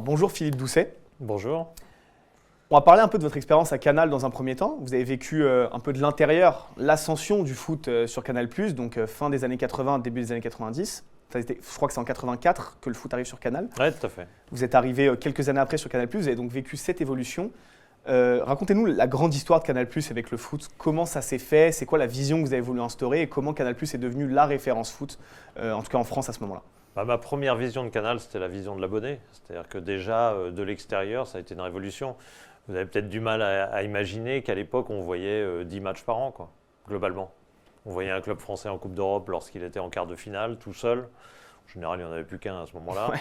Alors bonjour Philippe Doucet. Bonjour. On va parler un peu de votre expérience à Canal dans un premier temps. Vous avez vécu un peu de l'intérieur, l'ascension du foot sur Canal+, donc fin des années 80, début des années 90. Je crois que c'est en 84 que le foot arrive sur Canal. Oui, tout à fait. Vous êtes arrivé quelques années après sur Canal+, vous avez donc vécu cette évolution. Racontez-nous la grande histoire de Canal+ avec le foot. Comment ça s'est fait? C'est quoi la vision que vous avez voulu instaurer? Et comment Canal+ est devenu la référence foot, en tout cas en France à ce moment-là? Ma première vision de Canal, c'était la vision de l'abonné. C'est-à-dire que déjà, de l'extérieur, ça a été une révolution. Vous avez peut-être du mal à imaginer qu'à l'époque, on voyait 10 matchs par an, quoi, globalement. On voyait un club français en Coupe d'Europe lorsqu'il était en quart de finale, tout seul. En général, il n'y en avait plus qu'un à ce moment-là. Ouais.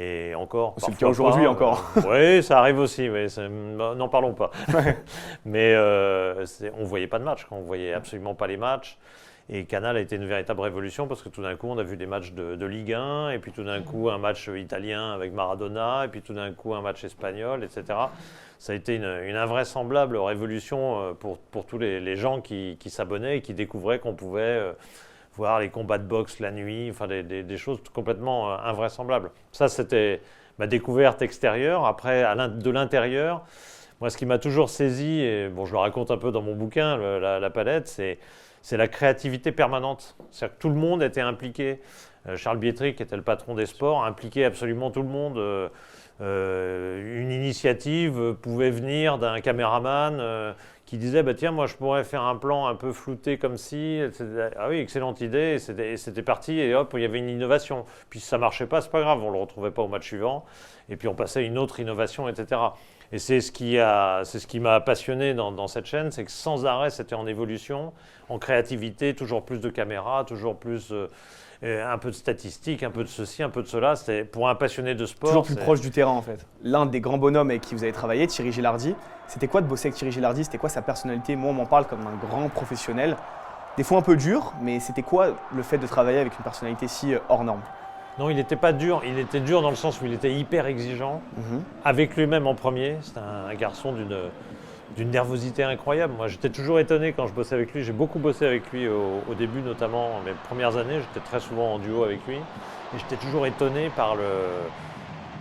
Et encore, c'est le cas aujourd'hui encore. Oui, ça arrive aussi. Oui, n'en parlons pas. Ouais. Mais on ne voyait pas de matchs. On ne voyait absolument pas les matchs. Et Canal a été une véritable révolution parce que tout d'un coup, on a vu des matchs de Ligue 1, et puis tout d'un coup, un match italien avec Maradona, et puis tout d'un coup, un match espagnol, etc. Ça a été une invraisemblable révolution pour tous les gens qui s'abonnaient et qui découvraient qu'on pouvait voir les combats de boxe la nuit, enfin des choses complètement invraisemblables. Ça, c'était ma découverte extérieure. Après, de l'intérieur, moi, ce qui m'a toujours saisi, et bon, je le raconte un peu dans mon bouquin, la palette, c'est la créativité permanente. C'est-à-dire que tout le monde était impliqué. Charles Bietri, qui était le patron des sports, impliquait absolument tout le monde. Une initiative pouvait venir d'un caméraman qui disait tiens, moi je pourrais faire un plan un peu flouté comme ci. Ah oui, excellente idée. Et c'était parti et hop, il y avait une innovation. Puis si ça ne marchait pas, c'est pas grave, on ne le retrouvait pas au match suivant. Et puis on passait à une autre innovation, etc. Et c'est ce qui m'a passionné dans cette chaîne, c'est que sans arrêt, c'était en évolution, en créativité, toujours plus de caméras, toujours plus, un peu de statistiques, un peu de ceci, un peu de cela. C'était pour un passionné de sport. Toujours plus proche du terrain en fait. L'un des grands bonhommes avec qui vous avez travaillé, Thierry Gilardi, c'était quoi de bosser avec Thierry Gilardi? C'était quoi sa personnalité? Moi, on m'en parle comme un grand professionnel. Des fois un peu dur, mais c'était quoi le fait de travailler avec une personnalité si hors norme? Non, il n'était pas dur. Il était dur dans le sens où il était hyper exigeant, avec lui-même en premier. C'était un garçon d'une nervosité incroyable. Moi, j'étais toujours étonné quand je bossais avec lui. J'ai beaucoup bossé avec lui au début, notamment mes premières années. J'étais très souvent en duo avec lui. Et j'étais toujours étonné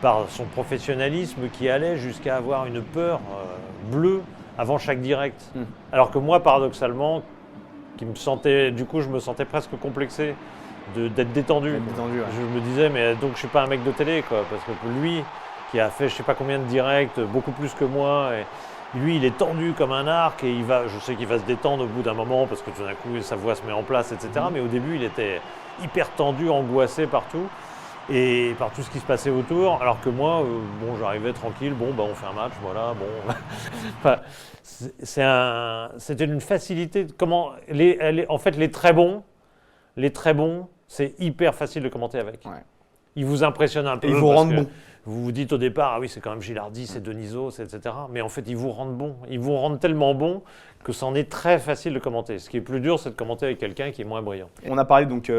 par son professionnalisme qui allait jusqu'à avoir une peur bleue avant chaque direct. Alors que moi, paradoxalement, je me sentais presque complexé d'être détendu. Ouais. Je me disais, mais donc je suis pas un mec de télé, quoi, parce que lui, qui a fait je sais pas combien de directs, beaucoup plus que moi, et lui, il est tendu comme un arc, et je sais qu'il va se détendre au bout d'un moment, parce que tout d'un coup, sa voix se met en place, etc. Mais au début, il était hyper tendu, angoissé partout, et par tout ce qui se passait autour, alors que moi, j'arrivais tranquille, on fait un match, voilà, bon. Enfin, c'était une facilité. En fait, les très bons, c'est hyper facile de commenter avec. Ouais. Ils vous impressionnent un peu. Et ils vous rendent bon. Vous vous dites au départ, ah oui, c'est quand même Gilardi, c'est Denisot, etc. Mais en fait, ils vous rendent bon. Ils vous rendent tellement bon que c'en est très facile de commenter. Ce qui est plus dur, c'est de commenter avec quelqu'un qui est moins brillant. On a parlé donc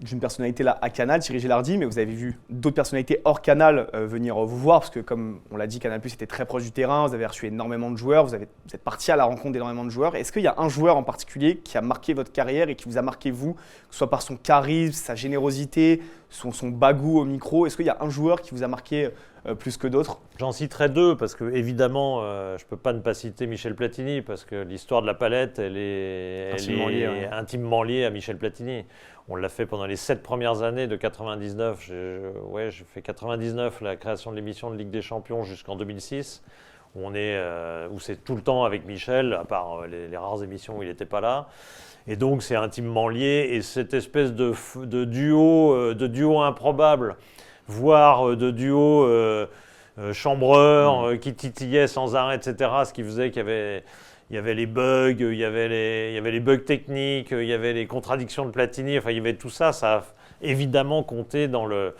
d'une personnalité là à Canal, Thierry Gilardi, mais vous avez vu d'autres personnalités hors Canal venir vous voir, parce que comme on l'a dit, Canal+ était très proche du terrain, vous avez reçu énormément de joueurs, vous êtes parti à la rencontre d'énormément de joueurs. Est-ce qu'il y a un joueur en particulier qui a marqué votre carrière et qui vous a marqué vous, que ce soit par son charisme, sa générosité, son bagou au micro? Est-ce qu'il y a un joueur qui vous a marqué plus que d'autres? J'en citerai deux, parce que évidemment, je ne peux pas ne pas citer Michel Platini, parce que l'histoire de la palette, elle est intimement liée à Michel Platini. On l'a fait pendant les 7 premières années de 99. J'ai fait 99, la création de l'émission de Ligue des Champions, jusqu'en 2006, où c'est tout le temps avec Michel, à part les rares émissions où il n'était pas là. Et donc, c'est intimement lié. Et cette espèce de duo improbable, voire de duo chambreur qui titillait sans arrêt, etc. Ce qui faisait qu'il y avait les bugs, il y avait les bugs techniques, il y avait les contradictions de Platini. Enfin, il y avait tout ça. Ça a évidemment compté dans le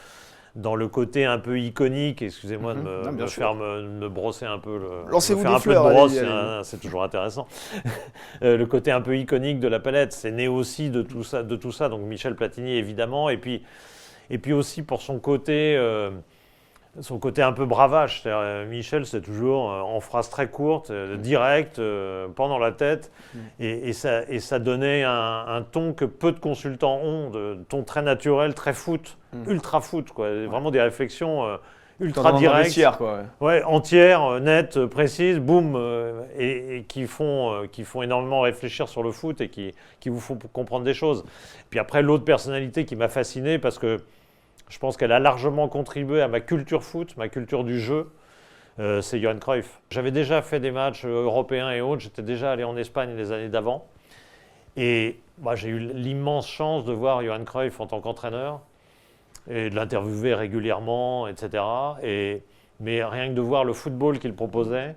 côté un peu iconique. Excusez-moi de me brosser un peu. Lancez-vous faire des un peu de fleurs, brosse, allez. c'est toujours intéressant. Le côté un peu iconique de la palette, c'est né aussi de tout ça. Donc Michel Platini, évidemment. Et puis aussi pour son côté un peu bravache. Michel, c'est toujours en phrases très courtes, direct, pendant la tête. Et ça donnait un ton que peu de consultants ont, de ton très naturel, très foot, ultra foot, quoi. Vraiment des réflexions ultra Dans un directs, vestiaire, quoi. ouais, entières, nettes, précises, boum, et qui font énormément réfléchir sur le foot et qui vous font comprendre des choses. Puis après, l'autre personnalité qui m'a fasciné, parce que je pense qu'elle a largement contribué à ma culture foot, ma culture du jeu, c'est Johan Cruyff. J'avais déjà fait des matchs européens et autres, j'étais déjà allé en Espagne les années d'avant. Et bah, j'ai eu l'immense chance de voir Johan Cruyff en tant qu'entraîneur et de l'interviewer régulièrement, etc. Mais rien que de voir le football qu'il proposait,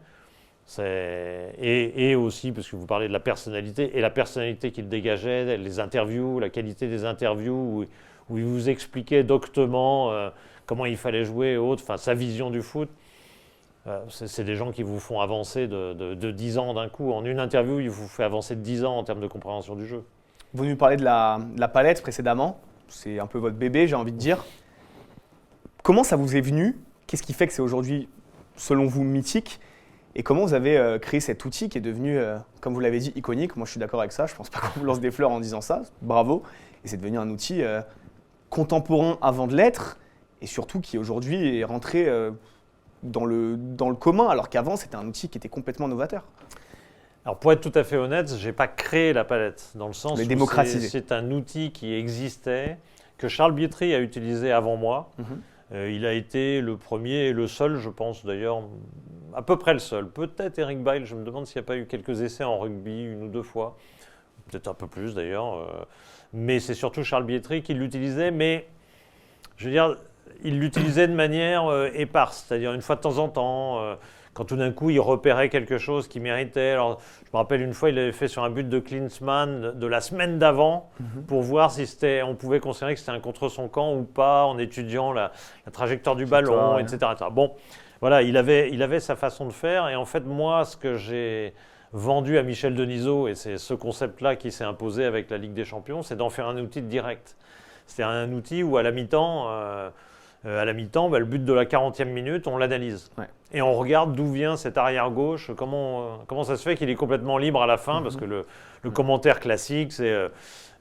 et aussi, parce que vous parlez de la personnalité, et la personnalité qu'il dégageait, les interviews, la qualité des interviews, où il vous expliquait doctement comment il fallait jouer et autres, enfin sa vision du foot. C'est des gens qui vous font avancer de 10 ans d'un coup. En une interview, il vous fait avancer de 10 ans en termes de compréhension du jeu. Vous nous parlez de la palette précédemment. C'est un peu votre bébé, j'ai envie de dire. Comment ça vous est venu? Qu'est-ce qui fait que c'est aujourd'hui, selon vous, mythique? Et comment vous avez créé cet outil qui est devenu, comme vous l'avez dit, iconique? Moi, je suis d'accord avec ça. Je ne pense pas qu'on vous lance des fleurs en disant ça. Bravo. Et c'est devenu un outil contemporain avant de l'être, et surtout qui aujourd'hui est rentré dans le commun, alors qu'avant, c'était un outil qui était complètement novateur. Alors pour être tout à fait honnête, je n'ai pas créé la palette, dans le sens où c'est un outil qui existait, que Charles Bietri a utilisé avant moi. Il a été le premier et le seul, je pense d'ailleurs, à peu près le seul. Peut-être Eric Bail, je me demande s'il n'y a pas eu quelques essais en rugby, une ou deux fois. Peut-être un peu plus d'ailleurs. Mais c'est surtout Charles Bietri qui l'utilisait, mais je veux dire, il l'utilisait de manière éparse, c'est-à-dire une fois de temps en temps, quand tout d'un coup il repérait quelque chose qui méritait. Alors, je me rappelle une fois, il avait fait sur un but de Klinsmann de la semaine d'avant pour voir si on pouvait considérer que c'était un contre son camp ou pas, en étudiant la trajectoire du ballon, etc. Bon, voilà, il avait sa façon de faire, et en fait, moi, ce que j'ai vendu à Michel Denisot, et c'est ce concept-là qui s'est imposé avec la Ligue des Champions, c'est d'en faire un outil de direct. C'est un outil où à la mi-temps, le but de la 40e minute, on l'analyse. Ouais. Et on regarde d'où vient cet arrière-gauche, comment ça se fait qu'il est complètement libre à la fin, parce que le commentaire classique, c'est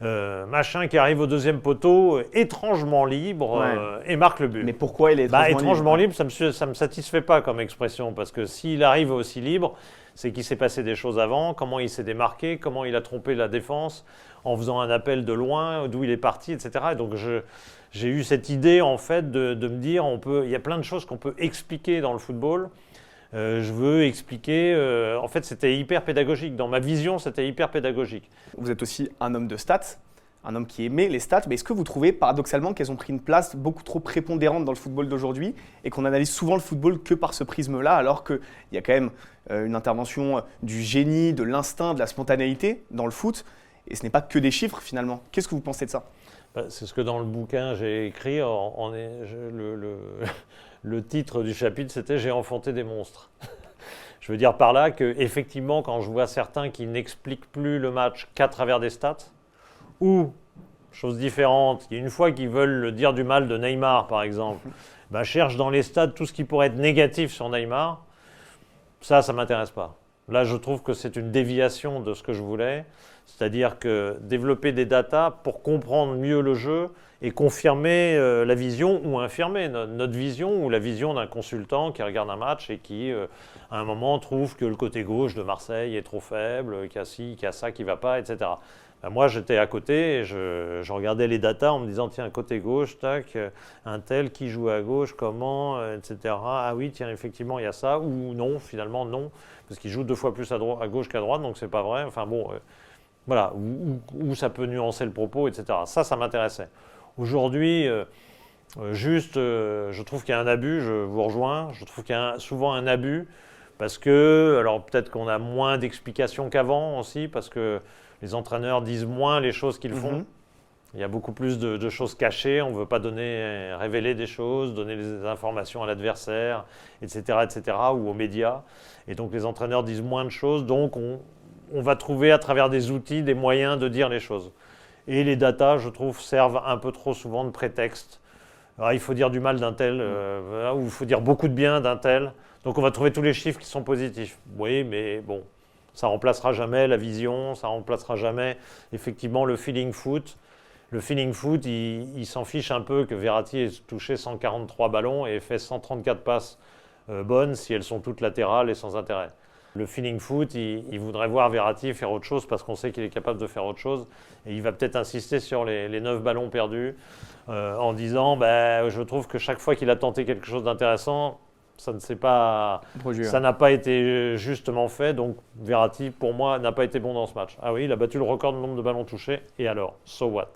machin qui arrive au deuxième poteau, étrangement libre, et marque le but. Mais pourquoi il est étrangement libre, ça me satisfait pas comme expression, parce que s'il arrive aussi libre, c'est qu'il s'est passé des choses avant, comment il s'est démarqué, comment il a trompé la défense en faisant un appel de loin, d'où il est parti, etc. Et donc j'ai eu cette idée en fait de me dire, il y a plein de choses qu'on peut expliquer dans le football. Je veux expliquer, en fait c'était hyper pédagogique, dans ma vision c'était hyper pédagogique. Vous êtes aussi un homme de stats, un homme qui aimait les stats, mais est-ce que vous trouvez paradoxalement qu'elles ont pris une place beaucoup trop prépondérante dans le football d'aujourd'hui et qu'on analyse souvent le football que par ce prisme-là, alors qu'il y a quand même une intervention du génie, de l'instinct, de la spontanéité dans le foot, et ce n'est pas que des chiffres finalement. Qu'est-ce que vous pensez de ça? C'est ce que dans le bouquin j'ai écrit, le titre du chapitre c'était « J'ai enfanté des monstres ». Je veux dire par là qu'effectivement, quand je vois certains qui n'expliquent plus le match qu'à travers des stats, ou, chose différente, une fois qu'ils veulent dire du mal de Neymar par exemple, cherchent dans les stats tout ce qui pourrait être négatif sur Neymar, ça ne m'intéresse pas. Là, je trouve que c'est une déviation de ce que je voulais, c'est-à-dire que développer des datas pour comprendre mieux le jeu et confirmer la vision ou infirmer notre vision ou la vision d'un consultant qui regarde un match et qui, à un moment, trouve que le côté gauche de Marseille est trop faible, qu'il y a ça qui ne va pas, etc. Moi, j'étais à côté et je regardais les datas en me disant, tiens, côté gauche, tac, un tel qui joue à gauche, comment, etc. Ah oui, tiens, effectivement, il y a ça. Ou non, finalement, non, parce qu'il joue 2 fois plus à gauche qu'à droite, donc c'est pas vrai. Enfin bon, voilà, où ça peut nuancer le propos, etc. Ça m'intéressait. Aujourd'hui, je trouve qu'il y a un abus, je vous rejoins, je trouve qu'il y a souvent un abus, parce que, alors peut-être qu'on a moins d'explications qu'avant aussi, parce que les entraîneurs disent moins les choses qu'ils font. Il y a beaucoup plus de choses cachées, on ne veut pas révéler des choses, donner des informations à l'adversaire, etc., ou aux médias. Et donc les entraîneurs disent moins de choses, donc on va trouver à travers des outils des moyens de dire les choses. Et les datas, je trouve, servent un peu trop souvent de prétexte. Alors, il faut dire du mal d'un tel, ou il faut dire beaucoup de bien d'un tel. Donc on va trouver tous les chiffres qui sont positifs. Oui, mais bon, ça ne remplacera jamais la vision, ça ne remplacera jamais effectivement le feeling foot. Le feeling foot, il s'en fiche un peu que Verratti ait touché 143 ballons et fait 134 passes bonnes si elles sont toutes latérales et sans intérêt. Le feeling foot, il voudrait voir Verratti faire autre chose parce qu'on sait qu'il est capable de faire autre chose. Et il va peut-être insister sur les 9 ballons perdus en disant je trouve que chaque fois qu'il a tenté quelque chose d'intéressant, ça n'a pas été justement fait. Donc Verratti, pour moi, n'a pas été bon dans ce match. Ah oui, il a battu le record de nombre de ballons touchés. Et alors, so what ?